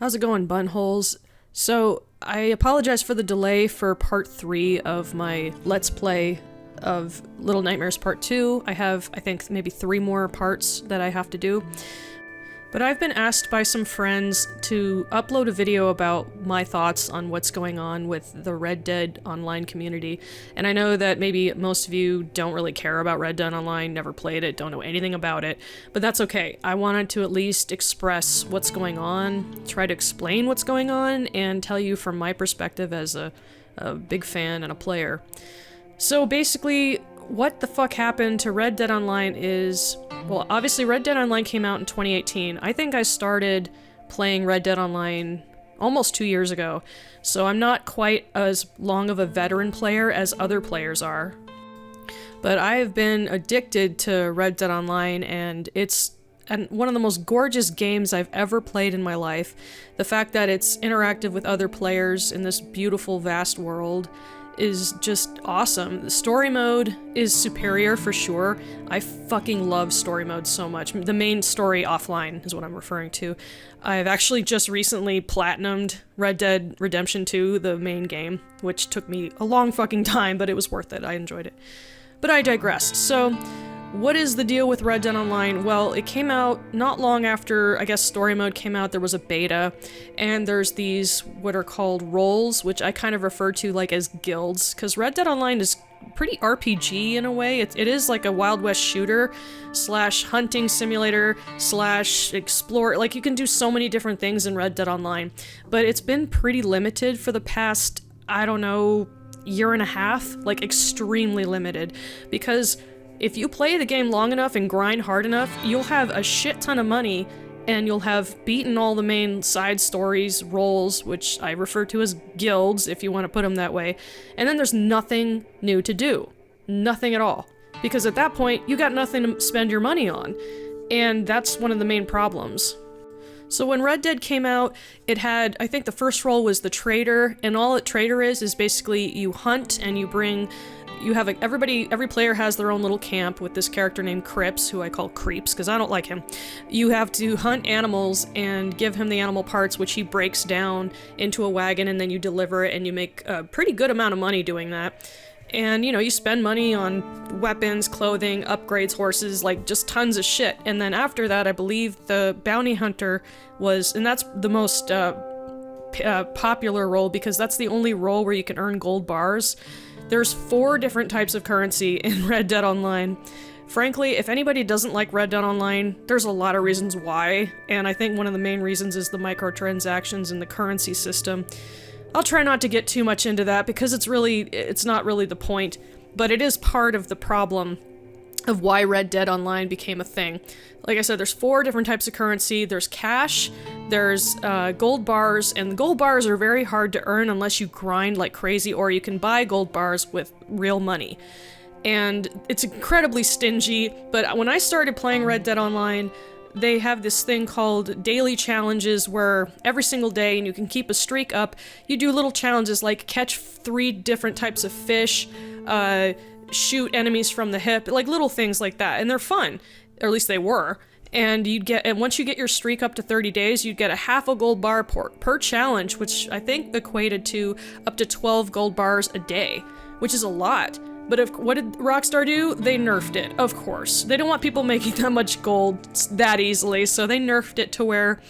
how's it going, bunholes? So, I apologize for the delay for part 3 of my Let's Play of Little Nightmares Part 2. I have, I think, maybe 3 more parts that I have to do. But I've been asked by some friends to upload a video about my thoughts on what's going on with the Red Dead Online community. And I know that maybe most of you don't really care about Red Dead Online, never played it, don't know anything about it, but that's okay. I wanted to at least express what's going on, try to explain what's going on, and tell you from my perspective as a big fan and a player. So basically, what the fuck happened to Red Dead Online is... Well, obviously Red Dead Online came out in 2018. I think I started playing Red Dead Online almost 2 years ago, so I'm not quite as long of a veteran player as other players are. But I have been addicted to Red Dead Online, and it's one of the most gorgeous games I've ever played in my life. The fact that it's interactive with other players in this beautiful, vast world is just awesome. The story mode is superior for sure. I fucking love story mode so much. The main story offline is what I'm referring to. I've actually just recently platinumed Red Dead Redemption 2, the main game, which took me a long fucking time, but it was worth it. I enjoyed it. But I digress. So, what is the deal with Red Dead Online? Well, it came out not long after, I guess, story mode came out. There was a beta, and there's these what are called roles, which I kind of refer to like as guilds, because Red Dead Online is pretty RPG in a way. It is like a Wild West shooter slash hunting simulator slash explore. Like, you can do so many different things in Red Dead Online, but it's been pretty limited for the past, I don't know, year and a half, like extremely limited, because if you play the game long enough and grind hard enough, you'll have a shit ton of money, and you'll have beaten all the main side stories, roles, which I refer to as guilds, if you want to put them that way, and then there's nothing new to do. Nothing at all. Because at that point, you got nothing to spend your money on, and that's one of the main problems. So when Red Dead came out, it had, I think the first role was the trader, and all a trader is basically you hunt and you bring... You have every player has their own little camp with this character named Crips, who I call Creeps because I don't like him. You have to hunt animals and give him the animal parts, which he breaks down into a wagon, and then you deliver it, and you make a pretty good amount of money doing that. And, you know, you spend money on weapons, clothing, upgrades, horses, like just tons of shit. And then after that, I believe the bounty hunter was, and that's the most popular role because that's the only role where you can earn gold bars. There's 4 different types of currency in Red Dead Online. Frankly, if anybody doesn't like Red Dead Online, there's a lot of reasons why, and I think one of the main reasons is the microtransactions in the currency system. I'll try not to get too much into that because it's not really the point, but it is part of the problem of why Red Dead Online became a thing. Like I said, there's 4 different types of currency. There's cash, there's gold bars, and the gold bars are very hard to earn unless you grind like crazy, or you can buy gold bars with real money. And it's incredibly stingy, but when I started playing Red Dead Online, they have this thing called daily challenges where every single day, and you can keep a streak up, you do little challenges like catch 3 different types of fish, shoot enemies from the hip, like little things like that, and they're fun, or at least they were. And once you get your streak up to 30 days, you'd get a half a gold bar per challenge, which I think equated to up to 12 gold bars a day, which is a lot. But what did Rockstar do? They nerfed it, of course. They don't want people making that much gold that easily, so they nerfed it to where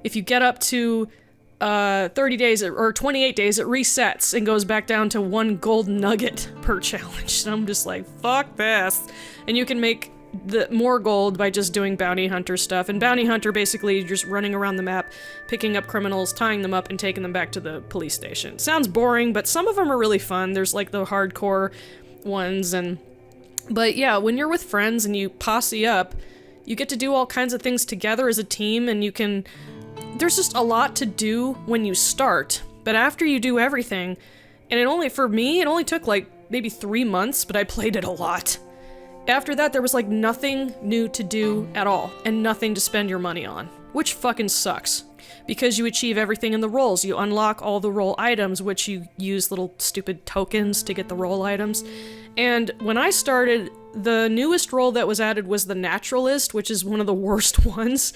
if you get up to 30 days or 28 days, it resets and goes back down to 1 gold nugget per challenge. And I'm just like, fuck this. And you can make more gold by just doing bounty hunter stuff. And bounty hunter, basically, you're just running around the map, picking up criminals, tying them up, and taking them back to the police station. Sounds boring, but some of them are really fun. There's like the hardcore ones, but yeah, when you're with friends and you posse up, you get to do all kinds of things together as a team, and there's just a lot to do when you start, but after you do everything, and for me, it only took like maybe 3 months, but I played it a lot. After that, there was like nothing new to do at all, and nothing to spend your money on, which fucking sucks. Because you achieve everything in the roles. You unlock all the role items, which you use little stupid tokens to get the role items. And when I started, the newest role that was added was the naturalist, which is one of the worst ones.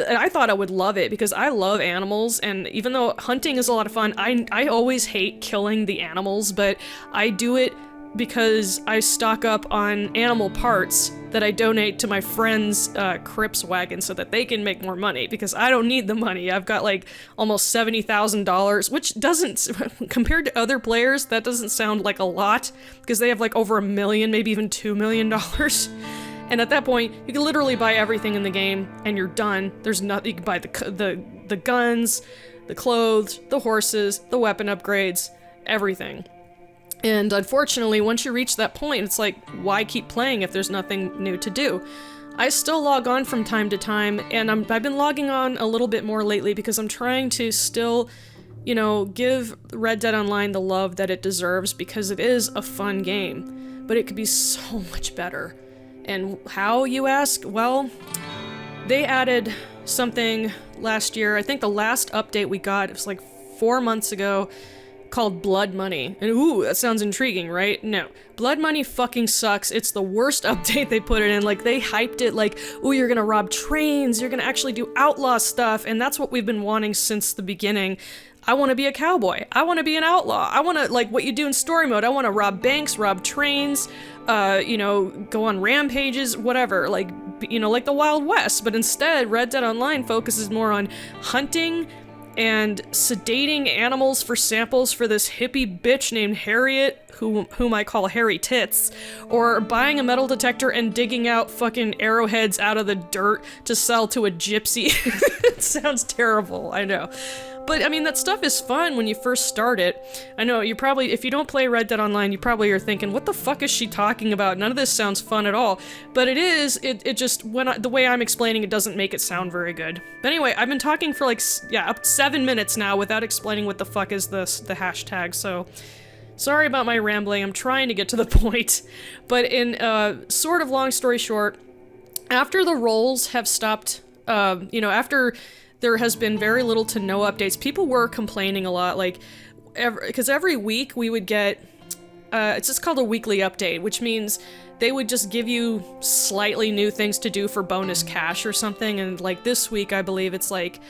I thought I would love it because I love animals, and even though hunting is a lot of fun, I always hate killing the animals, but I do it because I stock up on animal parts that I donate to my friend's Crips wagon so that they can make more money, because I don't need the money. I've got like almost $70,000, which doesn't, compared to other players, that doesn't sound like a lot, because they have like over $1 million, maybe even $2 million. And at that point, you can literally buy everything in the game and you're done. There's nothing, you can buy the guns, the clothes, the horses, the weapon upgrades, everything. And unfortunately, once you reach that point, it's like, why keep playing if there's nothing new to do? I still log on from time to time, and I've been logging on a little bit more lately because I'm trying to still, you know, give Red Dead Online the love that it deserves, because it is a fun game, but it could be so much better. And how, you ask? Well, they added something last year. I think the last update we got, it was like 4 months ago, called Blood Money. And ooh, that sounds intriguing, right? No. Blood Money fucking sucks. It's the worst update they put it in. Like, they hyped it like, ooh, you're gonna rob trains, you're gonna actually do outlaw stuff, and that's what we've been wanting since the beginning. I want to be a cowboy. I want to be an outlaw. I want to, like, what you do in story mode. I want to rob banks, rob trains, you know, go on rampages, whatever. Like, you know, like the Wild West. But instead, Red Dead Online focuses more on hunting and sedating animals for samples for this hippie bitch named Harriet, whom I call Harry Tits, or buying a metal detector and digging out fucking arrowheads out of the dirt to sell to a gypsy. It sounds terrible, I know. But, I mean, that stuff is fun when you first start it. I know, you probably, if you don't play Red Dead Online, you probably are thinking, what the fuck is she talking about? None of this sounds fun at all. But it is, it just, the way I'm explaining it doesn't make it sound very good. But anyway, I've been talking for like, up to 7 minutes now without explaining what the fuck is the hashtag, so sorry about my rambling, I'm trying to get to the point. But in, sort of long story short, after the roles have stopped, you know, after there has been very little to no updates, people were complaining a lot, like, because every week we would get, it's just called a weekly update, which means they would just give you slightly new things to do for bonus cash or something, and like this week, I believe it's like,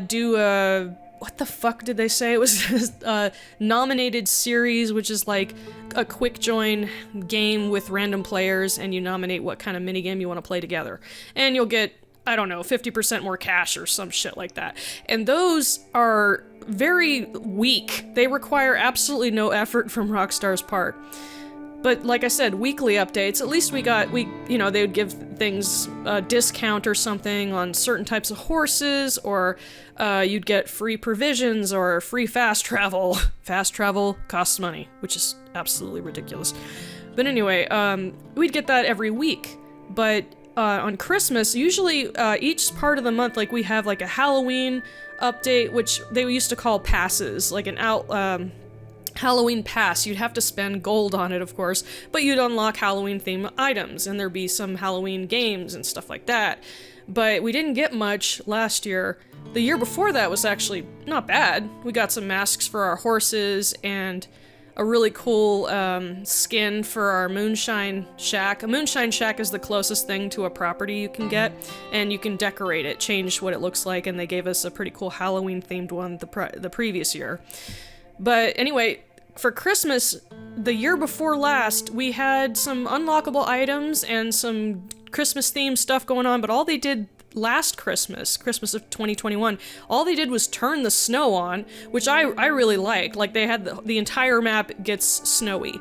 do a, what the fuck did they say? It was a nominated series, which is like a quick join game with random players, and you nominate what kind of minigame you want to play together. And you'll get, I don't know, 50% more cash or some shit like that. And those are very weak. They require absolutely no effort from Rockstar's part. But like I said, weekly updates, at least you know, they would give things a discount or something on certain types of horses, or you'd get free provisions or free fast travel. Fast travel costs money, which is absolutely ridiculous. But anyway, we'd get that every week. But on Christmas, usually each part of the month, like we have like a Halloween update, which they used to call passes, like an Halloween pass. You'd have to spend gold on it, of course, but you'd unlock Halloween themed items, and there'd be some Halloween games and stuff like that. But we didn't get much last year. The year before that was actually not bad. We got some masks for our horses and a really cool skin for our moonshine shack. A moonshine shack is the closest thing to a property you can get, and you can decorate it, change what it looks like, and they gave us a pretty cool Halloween themed one the previous year. But anyway, for Christmas, the year before last, we had some unlockable items and some Christmas themed stuff going on, but all they did last Christmas of 2021, all they did was turn the snow on, which I really like. Like, they had the entire map gets snowy.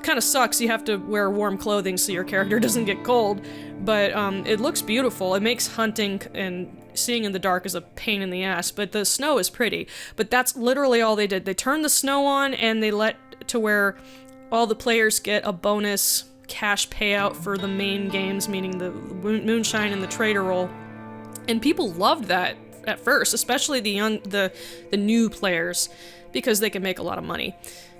Kind of sucks, you have to wear warm clothing so your character doesn't get cold, but it looks beautiful. It makes hunting and seeing in the dark is a pain in the ass, but the snow is pretty. But that's literally all they did. They turned the snow on, and they let to where all the players get a bonus cash payout for the main games, meaning the moonshine and the trader role. And people loved that at first, especially the new players, because they can make a lot of money.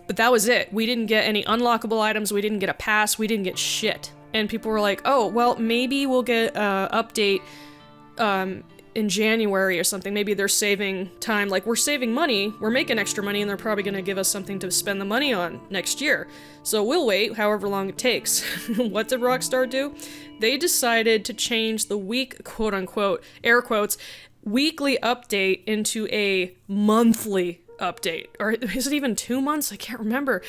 But that was it. We didn't get any unlockable items, we didn't get a pass, we didn't get shit. And people were like, oh, well, maybe we'll get an update in January or something. Maybe they're saving time, like we're saving money, we're making extra money, and they're probably going to give us something to spend the money on next year. So we'll wait however long it takes. What did Rockstar do? They decided to change the week, quote unquote, air quotes, weekly update into a monthly update. Or is it even 2 months? I can't remember.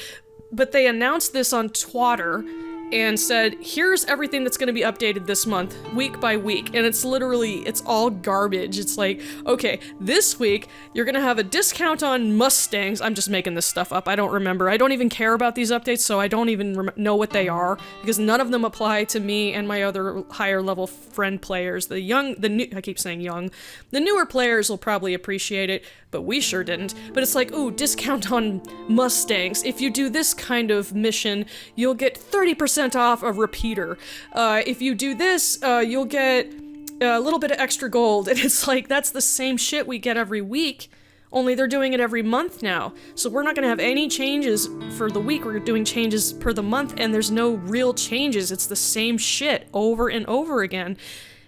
But they announced this on Twitter and said, here's everything that's going to be updated this month, week by week. And it's literally, it's all garbage. It's like, okay, this week, you're going to have a discount on Mustangs. I'm just making this stuff up. I don't remember. I don't even care about these updates, so I don't even know what they are, because none of them apply to me and my other higher level friend players. I keep saying young. The newer players will probably appreciate it, but we sure didn't. But it's like, ooh, discount on Mustangs. If you do this kind of mission, you'll get 30% off a repeater. If you do this, you'll get a little bit of extra gold. And it's like, that's the same shit we get every week, only they're doing it every month now. So we're not gonna have any changes for the week, we're doing changes per the month, and there's no real changes. It's the same shit over and over again.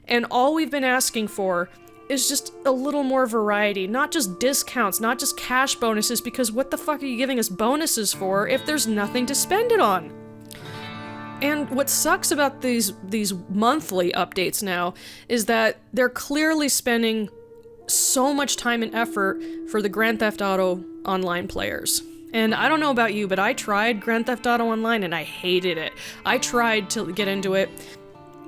And all we've been asking for is just a little more variety, not just discounts, not just cash bonuses, because what the fuck are you giving us bonuses for if there's nothing to spend it on? And what sucks about these monthly updates now is that they're clearly spending so much time and effort for the Grand Theft Auto Online players. And I don't know about you, but I tried Grand Theft Auto Online and I hated it. I tried to get into it.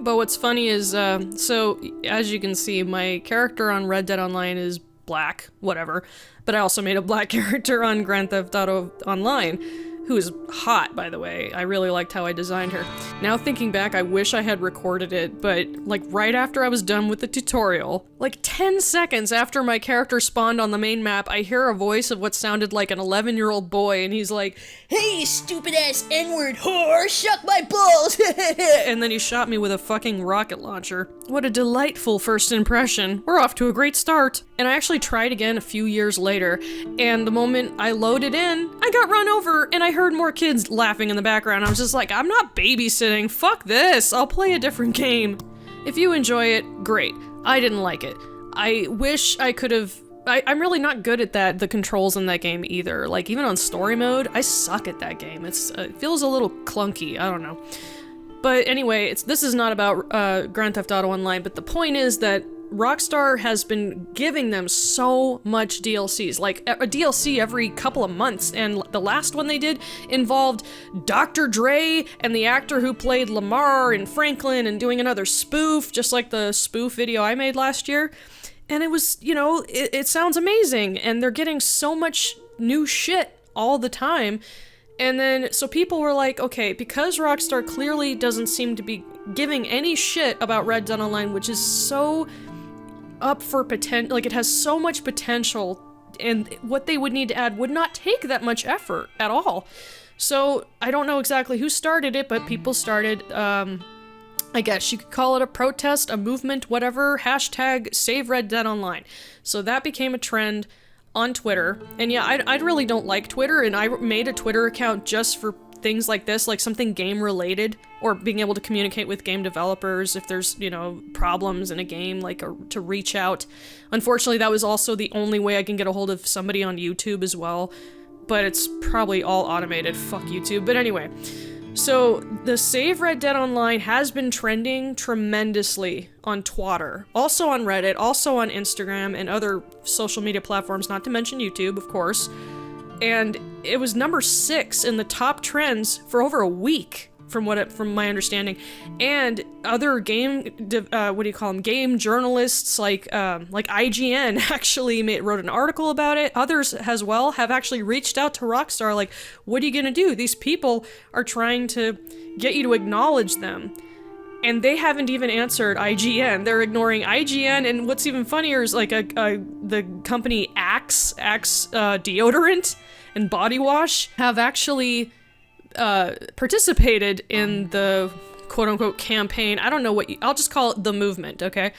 But what's funny is, so as you can see, my character on Red Dead Online is black, whatever. But I also made a black character on Grand Theft Auto Online, who is hot, by the way. I really liked how I designed her. Now thinking back, I wish I had recorded it, but like right after I was done with the tutorial, like 10 seconds after my character spawned on the main map, I hear a voice of what sounded like an 11-year-old boy, and he's like, "Hey, you stupid-ass N-word whore, suck my balls!" And then he shot me with a fucking rocket launcher. What a delightful first impression. We're off to a great start. And I actually tried again a few years later, and the moment I loaded in, I got run over, and I heard more kids laughing in the background. I was just like, I'm not babysitting, fuck this, I'll play a different game. If you enjoy it, great. I didn't like it. I wish I could have... I'm really not good at the controls in that game either. Like, even on story mode, I suck at that game. It feels a little clunky, I don't know. But anyway, this is not about Grand Theft Auto Online, but the point is that Rockstar has been giving them so much DLCs, like a DLC every couple of months, and the last one they did involved Dr. Dre and the actor who played Lamar and Franklin, and doing another spoof, just like the spoof video I made last year. And it was, you know, it sounds amazing, and they're getting so much new shit all the time. And then, so people were like, okay, because Rockstar clearly doesn't seem to be giving any shit about Red Dead Online, which is so up for potential, like it has so much potential, and what they would need to add would not take that much effort at all. So I don't know exactly who started it, but people started, I guess you could call it a protest, a movement, whatever, hashtag Save Red Dead Online. So that became a trend on Twitter. And yeah, I really don't like Twitter, and I made a Twitter account just for things like this, like something game related, or being able to communicate with game developers if there's, you know, problems in a game, like to reach out. Unfortunately, that was also the only way I can get a hold of somebody on YouTube as well, but it's probably all automated, fuck YouTube. But anyway, so the Save Red Dead Online has been trending tremendously on Twitter, also on Reddit, also on Instagram and other social media platforms, not to mention YouTube, of course. And it was number 6 in the top trends for over a week, from my understanding. And other game, game journalists like IGN actually wrote an article about it. Others as well have actually reached out to Rockstar, like, what are you gonna do? These people are trying to get you to acknowledge them. And they haven't even answered IGN. They're ignoring IGN, and what's even funnier is like the company Axe deodorant and body wash have actually participated in the quote-unquote campaign. I don't know I'll just call it the movement, okay?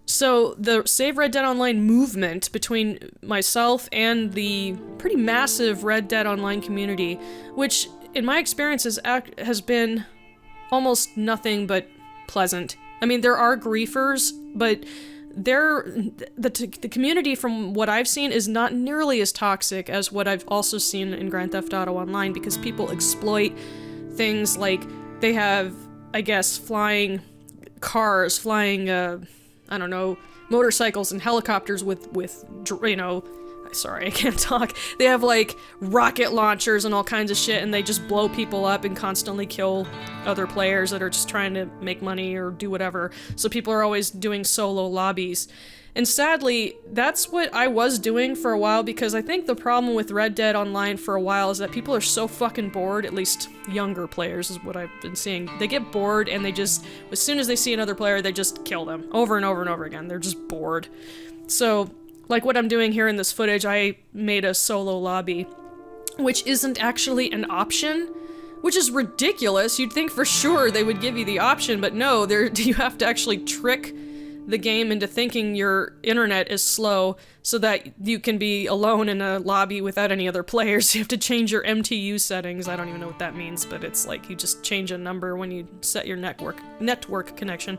So the Save Red Dead Online movement between myself and the pretty massive Red Dead Online community, which in my experience has been almost nothing but pleasant. I mean, there are griefers, but the community, from what I've seen, is not nearly as toxic as what I've also seen in Grand Theft Auto Online, because people exploit things like they have, I guess, flying cars, flying, I don't know, motorcycles and helicopters with, you know, sorry, I can't talk. They have, like, rocket launchers and all kinds of shit, and they just blow people up and constantly kill other players that are just trying to make money or do whatever. So people are always doing solo lobbies. And sadly, that's what I was doing for a while, because I think the problem with Red Dead Online for a while is that people are so fucking bored, at least younger players is what I've been seeing. They get bored and they just, as soon as they see another player, they just kill them over and over and over again. They're just bored. So, like what I'm doing here in this footage, I made a solo lobby, which isn't actually an option, which is ridiculous. You'd think for sure they would give you the option, but no, you have to actually trick the game into thinking your internet is slow so that you can be alone in a lobby without any other players. You have to change your MTU settings. I don't even know what that means, but it's like you just change a number when you set your network connection.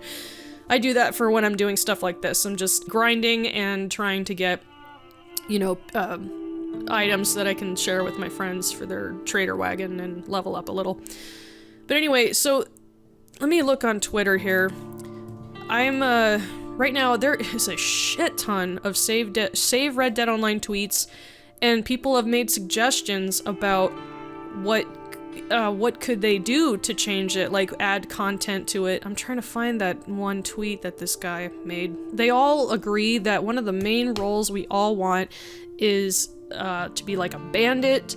I do that for when I'm doing stuff like this. I'm just grinding and trying to get, you know, items that I can share with my friends for their trader wagon and level up a little. But anyway, so let me look on Twitter here. I'm, right now, there is a shit ton of Save Red Dead Online tweets, and people have made suggestions about what could they do to change it, like add content to it. I'm trying to find that one tweet that this guy made. They all agree that one of the main roles we all want is to be like a bandit,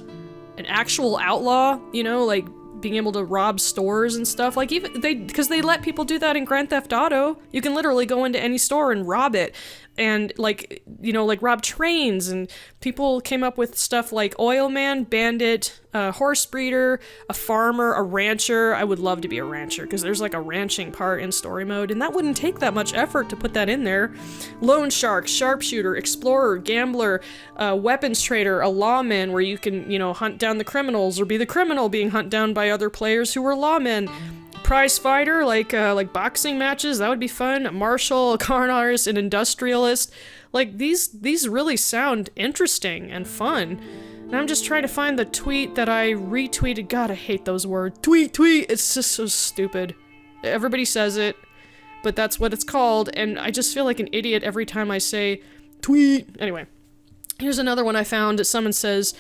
an actual outlaw, you know, like being able to rob stores and stuff. Like, even because they let people do that in Grand Theft Auto. You can literally go into any store and rob it. And, like, you know, like rob trains, and people came up with stuff like oil man, bandit, horse breeder, a farmer, a rancher. I would love to be a rancher, because there's like a ranching part in story mode, and that wouldn't take that much effort to put that in there. Loan shark, sharpshooter, explorer, gambler, weapons trader, a lawman, where you can, you know, hunt down the criminals, or be the criminal being hunted down by other players who are lawmen. Prize fighter, like boxing matches, that would be fun. A marshal, a con artist, an industrialist. Like, these really sound interesting and fun. And I'm just trying to find the tweet that I retweeted. God, I hate those words. Tweet! It's just so stupid. Everybody says it, but that's what it's called, and I just feel like an idiot every time I say tweet. Anyway, here's another one I found. Someone says,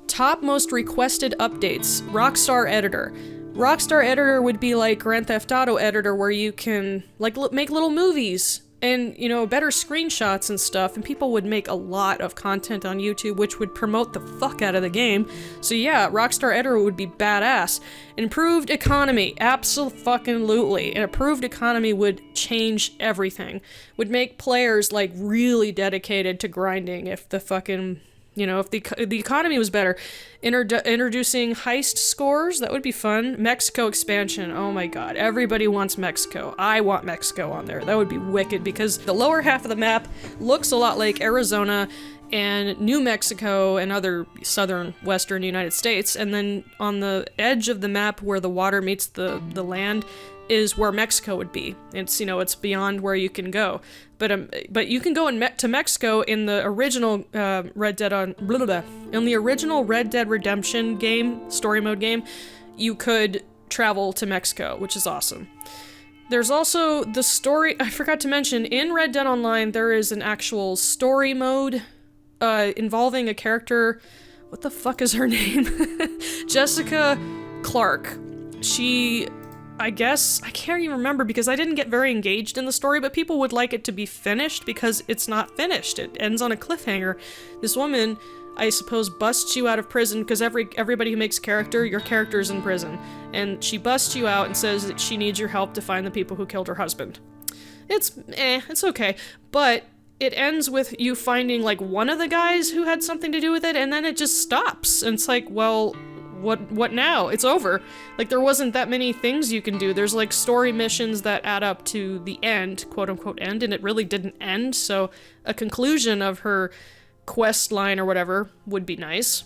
top most requested updates, Rockstar editor. Rockstar editor would be like Grand Theft Auto editor, where you can, like, make little movies and, you know, better screenshots and stuff, and people would make a lot of content on YouTube, which would promote the fuck out of the game. So yeah, Rockstar editor would be badass. Improved economy, abso-fucking-lutely. An improved economy would change everything. Would make players, like, really dedicated to grinding if the fucking... You know, if the economy was better. Introducing heist scores, that would be fun. Mexico expansion, oh my god. Everybody wants Mexico. I want Mexico on there. That would be wicked, because the lower half of the map looks a lot like Arizona and New Mexico and other southern western United States. And then on the edge of the map where the water meets the land is where Mexico would be. It's, you know, it's beyond where you can go. But you can go to Mexico in the original in the original Red Dead Redemption game, story mode game. You could travel to Mexico, which is awesome. There's also the story. I forgot to mention, in Red Dead Online there is an actual story mode involving a character. What the fuck is her name? Jessica Clark. She, I guess, I can't even remember because I didn't get very engaged in the story, but people would like it to be finished because it's not finished. It ends on a cliffhanger. This woman, I suppose, busts you out of prison because everybody who makes your character's in prison. And she busts you out and says that she needs your help to find the people who killed her husband. It's okay. But it ends with you finding, like, one of the guys who had something to do with it, and then it just stops. And it's like, well, what now? It's over. Like, there wasn't that many things you can do. There's, like, story missions that add up to the end, quote-unquote end, and it really didn't end, so a conclusion of her quest line or whatever would be nice.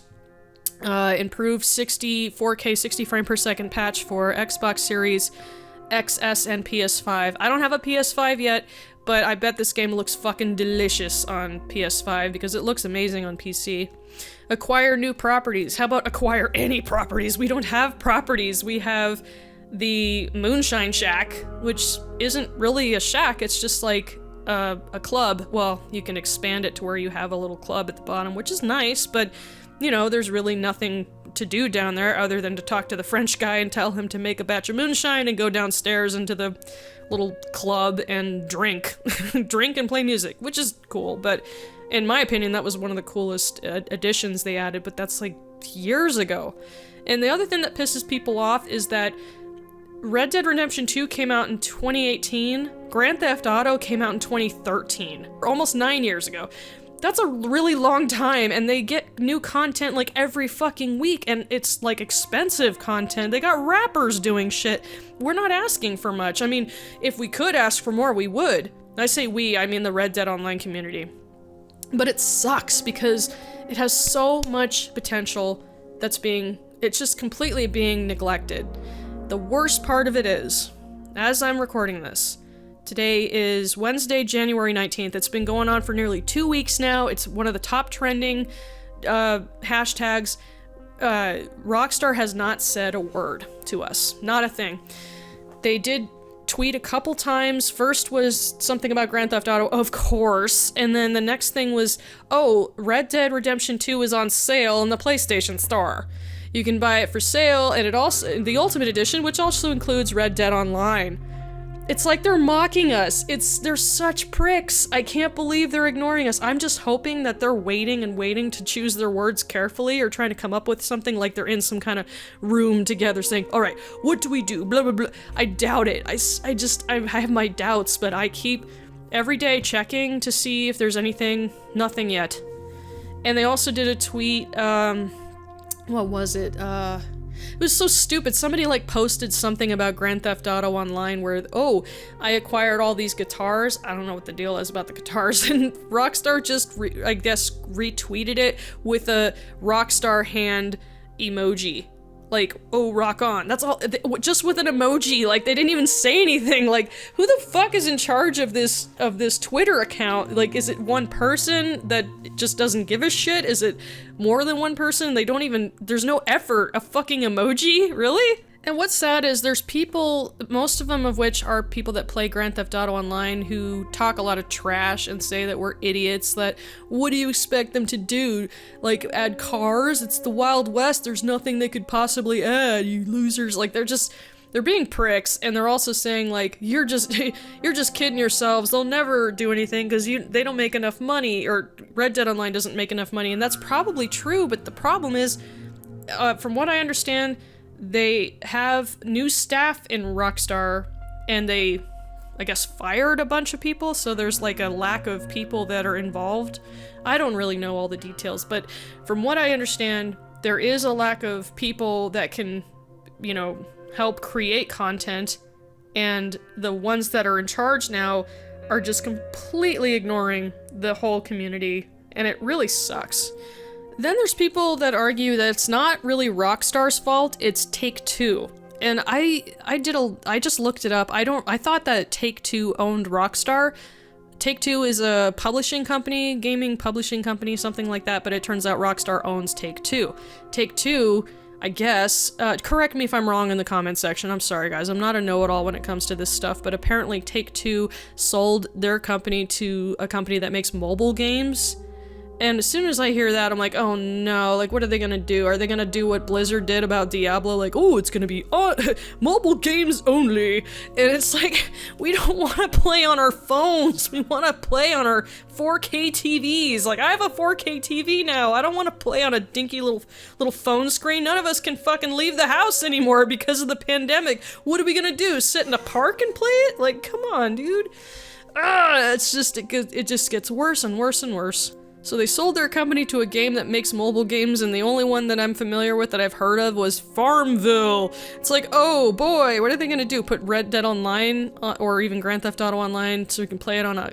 Improved 4K 60 frame per second patch for Xbox Series XS and PS5. I don't have a PS5 yet, but I bet this game looks fucking delicious on PS5 because it looks amazing on PC. Acquire new properties. How about acquire any properties? We don't have properties. We have the Moonshine Shack, which isn't really a shack, it's just like a club. Well, you can expand it to where you have a little club at the bottom, which is nice, but, you know, there's really nothing to do down there other than to talk to the French guy and tell him to make a batch of moonshine and go downstairs into the little club and drink. Drink and play music, which is cool, but in my opinion, that was one of the coolest additions they added, but that's like years ago. And the other thing that pisses people off is that Red Dead Redemption 2 came out in 2018, Grand Theft Auto came out in 2013, almost 9 years ago. That's a really long time, and they get new content like every fucking week, and it's like expensive content. They got rappers doing shit. We're not asking for much. I mean, if we could ask for more, we would. I say we, I mean the Red Dead Online community. But it sucks because it has so much potential it's just completely being neglected. The worst part of it is, as I'm recording this, today is Wednesday, January 19th. It's been going on for nearly 2 weeks now. It's one of the top trending hashtags. Rockstar has not said a word to us. Not a thing. They did tweet a couple times. First was something about Grand Theft Auto, of course, and then the next thing was, oh, Red Dead Redemption 2 is on sale in the PlayStation Store. You can buy it for sale, and it also, the Ultimate Edition, which also includes Red Dead Online. It's like they're mocking us. They're such pricks. I can't believe they're ignoring us. I'm just hoping that they're waiting and waiting to choose their words carefully or trying to come up with something like they're in some kind of room together saying, all right, what do we do? Blah, blah, blah. I doubt it. I have my doubts, but I keep every day checking to see if there's anything. Nothing yet. And they also did a tweet, what was it? It was so stupid. Somebody like posted something about Grand Theft Auto Online where, oh, I acquired all these guitars. I don't know what the deal is about the guitars. And Rockstar just, I guess, retweeted it with a Rockstar hand emoji. Like, oh, rock on. That's all, just with an emoji. Like, they didn't even say anything. Like, who the fuck is in charge of this Twitter account? Like, is it one person that just doesn't give a shit? Is it more than one person? They don't even, there's no effort. A fucking emoji? Really? And what's sad is there's people, most of them of which are people that play Grand Theft Auto Online, who talk a lot of trash and say that we're idiots, that what do you expect them to do? Like, add cars? It's the Wild West, there's nothing they could possibly add, you losers. Like, they're being pricks, and they're also saying, like, you're just kidding yourselves, they'll never do anything because they don't make enough money, or Red Dead Online doesn't make enough money, and that's probably true, but the problem is, from what I understand, they have new staff in Rockstar, and they, I guess, fired a bunch of people, so there's like a lack of people that are involved. I don't really know all the details, but from what I understand, there is a lack of people that can, you know, help create content, and the ones that are in charge now are just completely ignoring the whole community, and it really sucks. Then there's people that argue that it's not really Rockstar's fault, it's Take-Two. And I just looked it up. I thought that Take-Two owned Rockstar. Take-Two is a publishing company, gaming publishing company, something like that, but it turns out Rockstar owns Take-Two. Take-Two, I guess, correct me if I'm wrong in the comments section, I'm sorry guys, I'm not a know-it-all when it comes to this stuff, but apparently Take-Two sold their company to a company that makes mobile games. And as soon as I hear that, I'm like, oh no, like, what are they gonna do? Are they gonna do what Blizzard did about Diablo? Like, oh, it's gonna be mobile games only. And it's like, we don't wanna play on our phones. We wanna play on our 4K TVs. Like, I have a 4K TV now. I don't wanna play on a dinky little phone screen. None of us can fucking leave the house anymore because of the pandemic. What are we gonna do? Sit in a park and play it? Like, come on, dude. It's just, it just gets worse and worse and worse. So they sold their company to a game that makes mobile games, and the only one that I'm familiar with that I've heard of was Farmville. It's like, oh boy, what are they gonna do? Put Red Dead Online or even Grand Theft Auto Online so we can play it on a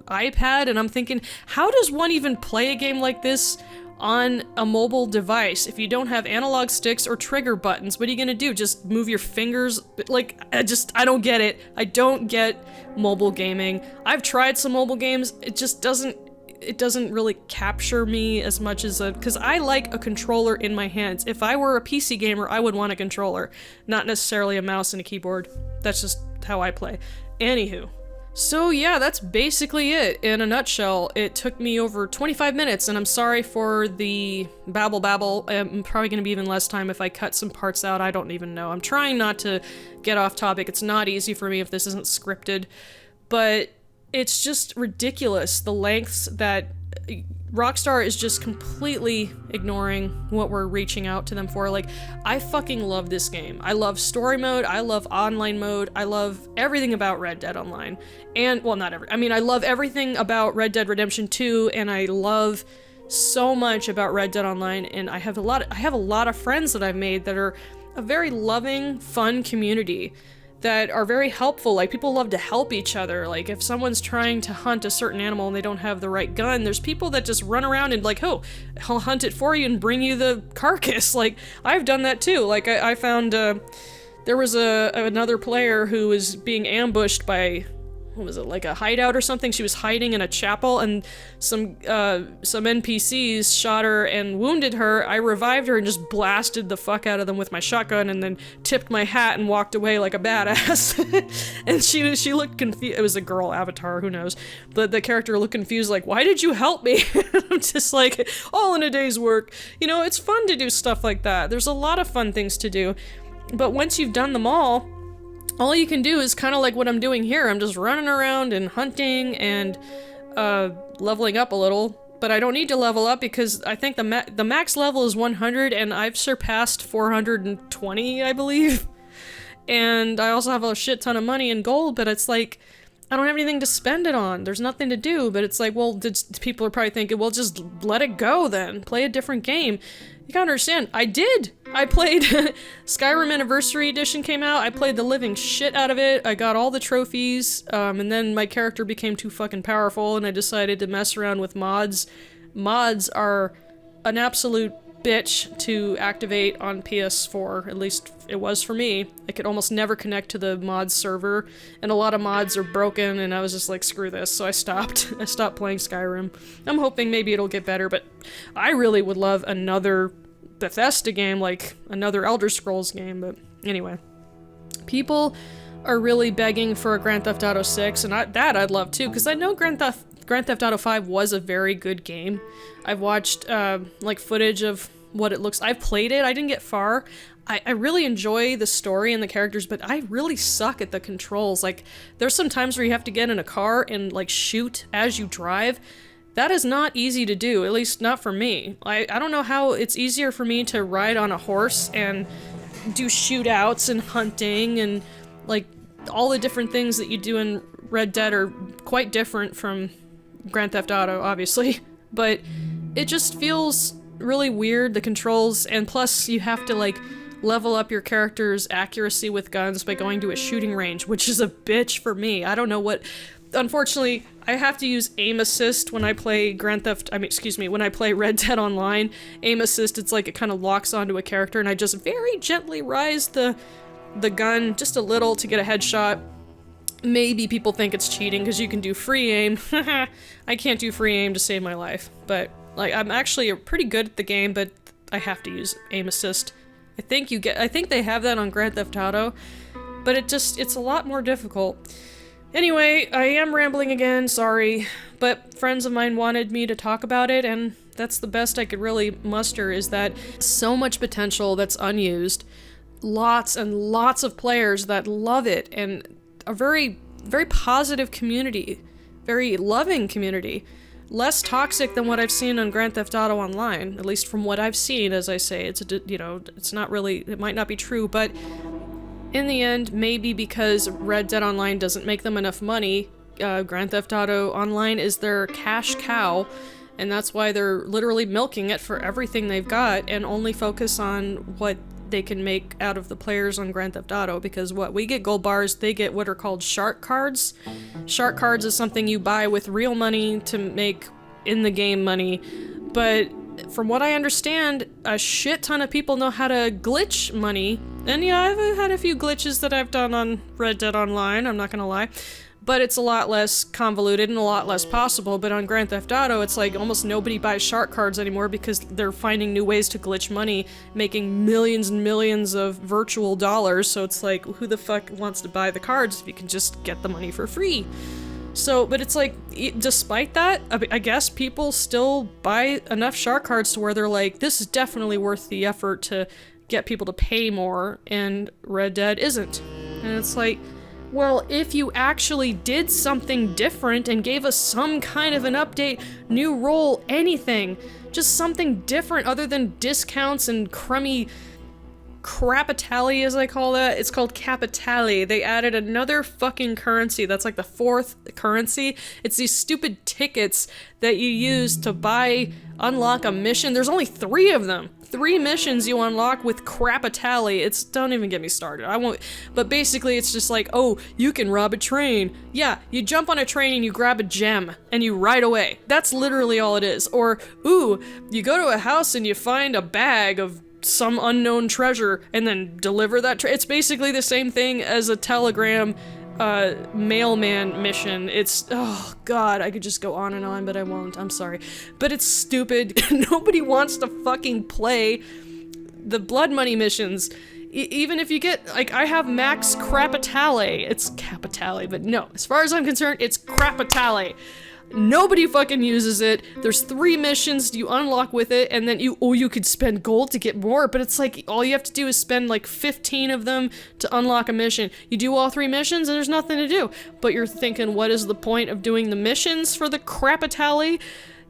iPad? And I'm thinking, how does one even play a game like this on a mobile device. If you don't have analog sticks or trigger buttons, what are you gonna do? Just move your fingers? Like, I don't get it. I don't get mobile gaming. I've tried some mobile games, it doesn't really capture me as much as because I like a controller in my hands. If I were a PC gamer, I would want a controller, not necessarily a mouse and a keyboard. That's just how I play. Anywho. So yeah, that's basically it in a nutshell. It took me over 25 minutes, and I'm sorry for the babble. I'm probably gonna be even less time if I cut some parts out. I don't even know. I'm trying not to get off topic. It's not easy for me if this isn't scripted, but it's just ridiculous, the lengths that Rockstar is just completely ignoring what we're reaching out to them for. Like, I fucking love this game. I love story mode, I love online mode, I love everything about Red Dead Online. And, well, not every- I mean, I love everything about Red Dead Redemption 2, and I love so much about Red Dead Online, and I have a lot of friends that I've made that are a very loving, fun community that are very helpful. Like, people love to help each other. Like, if someone's trying to hunt a certain animal and they don't have the right gun, there's people that just run around and like, oh, I'll hunt it for you and bring you the carcass. Like, I've done that too. Like, I found, there was another player who was being ambushed by, what was it, like a hideout or something? She was hiding in a chapel, and some NPCs shot her and wounded her. I revived her and just blasted the fuck out of them with my shotgun, and then tipped my hat and walked away like a badass. And she looked confused. It was a girl avatar, who knows? But the character looked confused, like, why did you help me? I'm just like, all in a day's work. You know, it's fun to do stuff like that. There's a lot of fun things to do. But once you've done them all you can do is kind of like what I'm doing here. I'm just running around and hunting and leveling up a little. But I don't need to level up because I think the max level is 100, and I've surpassed 420, I believe. And I also have a shit ton of money in gold, but it's like, I don't have anything to spend it on. There's nothing to do, but it's like, well, people are probably thinking, well, just let it go then. Play a different game. You gotta understand, I did! I played Skyrim Anniversary Edition came out, I played the living shit out of it, I got all the trophies, and then my character became too fucking powerful and I decided to mess around with mods. Mods are an absolute bitch to activate on PS4, at least it was for me. I could almost never connect to the mods server, and a lot of mods are broken, and I was just like, screw this, so I stopped. I stopped playing Skyrim. I'm hoping maybe it'll get better, but I really would love another Bethesda game, like another Elder Scrolls game, but anyway. People are really begging for a Grand Theft Auto 6, and I'd love too, because I know Grand Theft Auto 5 was a very good game. I've watched, like, footage of what it looks. I've played it, I didn't get far. I really enjoy the story and the characters, but I really suck at the controls. Like, there's some times where you have to get in a car and, like, shoot as you drive. That is not easy to do, at least not for me. I don't know how it's easier for me to ride on a horse and do shootouts and hunting and, like, all the different things that you do in Red Dead are quite different from Grand Theft Auto, obviously. But it just feels really weird, the controls, and plus you have to, like, level up your character's accuracy with guns by going to a shooting range, which is a bitch for me. I don't know what... Unfortunately, I have to use aim assist when I play when I play Red Dead Online. Aim assist, it's like it kind of locks onto a character, and I just very gently rise the gun just a little to get a headshot. Maybe people think it's cheating because you can do free aim. I can't do free aim to save my life, but like I'm actually pretty good at the game, but I have to use aim assist. I think they have that on Grand Theft Auto, but it's a lot more difficult. Anyway, I am rambling again, sorry, but friends of mine wanted me to talk about it, and that's the best I could really muster, is that so much potential that's unused, lots and lots of players that love it, and a very, very positive community, very loving community, less toxic than what I've seen on Grand Theft Auto Online, at least from what I've seen. As I say, it's not really, it might not be true, but in the end, maybe because Red Dead Online doesn't make them enough money, Grand Theft Auto Online is their cash cow, and that's why they're literally milking it for everything they've got and only focus on what they can make out of the players on Grand Theft Auto, because we get gold bars, they get what are called shark cards. Shark cards is something you buy with real money to make in-the-game money, but from what I understand, a shit ton of people know how to glitch money. And yeah, I've had a few glitches that I've done on Red Dead Online, I'm not gonna lie. But it's a lot less convoluted and a lot less possible. But on Grand Theft Auto, it's like almost nobody buys shark cards anymore because they're finding new ways to glitch money, making millions and millions of virtual dollars. So it's like, who the fuck wants to buy the cards if you can just get the money for free? So, but it's like, despite that, I guess people still buy enough shark cards to where they're like, this is definitely worth the effort to get people to pay more, and Red Dead isn't. And it's like, well, if you actually did something different and gave us some kind of an update, new role, anything, just something different other than discounts and crummy crapitali, as I call that. It's called capitali. They added another fucking currency that's like the 4th currency. It's these stupid tickets that you use to unlock a mission. There's only 3 of them. 3 missions you unlock with crapitali. It's, don't even get me started. I won't, but basically it's just like, oh, you can rob a train. Yeah, you jump on a train and you grab a gem and you ride away. That's literally all it is. Or, ooh, you go to a house and you find a bag of some unknown treasure and then deliver that it's basically the same thing as a telegram mailman mission. It's, oh god, I could just go on and on, but I won't, I'm sorry. But it's stupid. Nobody wants to fucking play the blood money missions. Even if you get, like, I have max crapitale. It's capitale, but no, as far as I'm concerned, it's crapitale. Nobody fucking uses it. There's 3 missions you unlock with it, and then you could spend gold to get more, but it's like, all you have to do is spend like 15 of them to unlock a mission. You do all 3 missions and there's nothing to do. But you're thinking, what is the point of doing the missions for the crapitali?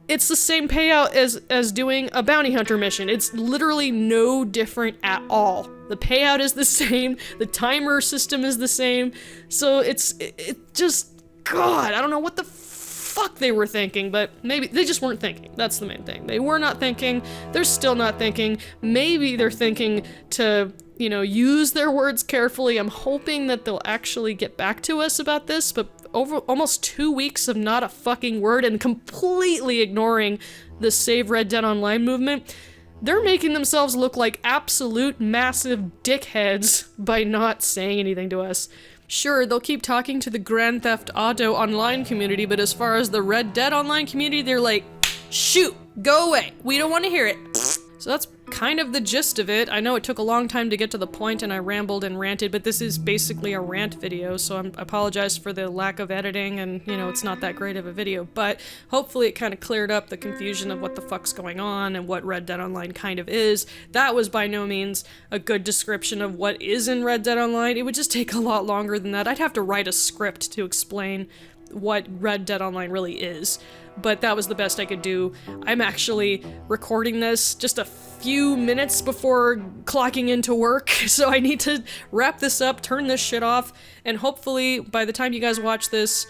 It's the same payout as doing a bounty hunter mission. It's literally no different at all. The payout is the same, the timer system is the same, so it just, god, I don't know what the fuck they were thinking, but maybe they just weren't thinking. That's the main thing. They were not thinking. They're still not thinking. Maybe they're thinking to, you know, use their words carefully. I'm hoping that they'll actually get back to us about this, but over almost 2 weeks of not a fucking word and completely ignoring the Save Red Dead Online movement, they're making themselves look like absolute massive dickheads by not saying anything to us. Sure, they'll keep talking to the Grand Theft Auto Online community, but as far as the Red Dead Online community, they're like, shoot, go away, we don't want to hear it. So that's kind of the gist of it. I know it took a long time to get to the point and I rambled and ranted, but this is basically a rant video, so I apologize for the lack of editing and, you know, it's not that great of a video, but hopefully it kind of cleared up the confusion of what the fuck's going on and what Red Dead Online kind of is. That was by no means a good description of what is in Red Dead Online. It would just take a lot longer than that. I'd have to write a script to explain what Red Dead Online really is, but that was the best I could do. I'm actually recording this just a few minutes before clocking into work, so I need to wrap this up, turn this shit off, and hopefully by the time you guys watch this,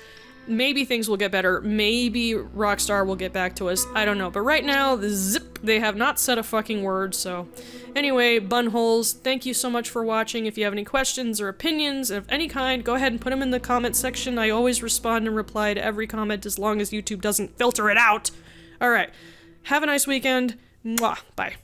maybe things will get better. Maybe Rockstar will get back to us. I don't know. But right now, zip, they have not said a fucking word, so. Anyway, bunholes, thank you so much for watching. If you have any questions or opinions of any kind, go ahead and put them in the comment section. I always respond and reply to every comment as long as YouTube doesn't filter it out. Alright, have a nice weekend. Mwah. Bye.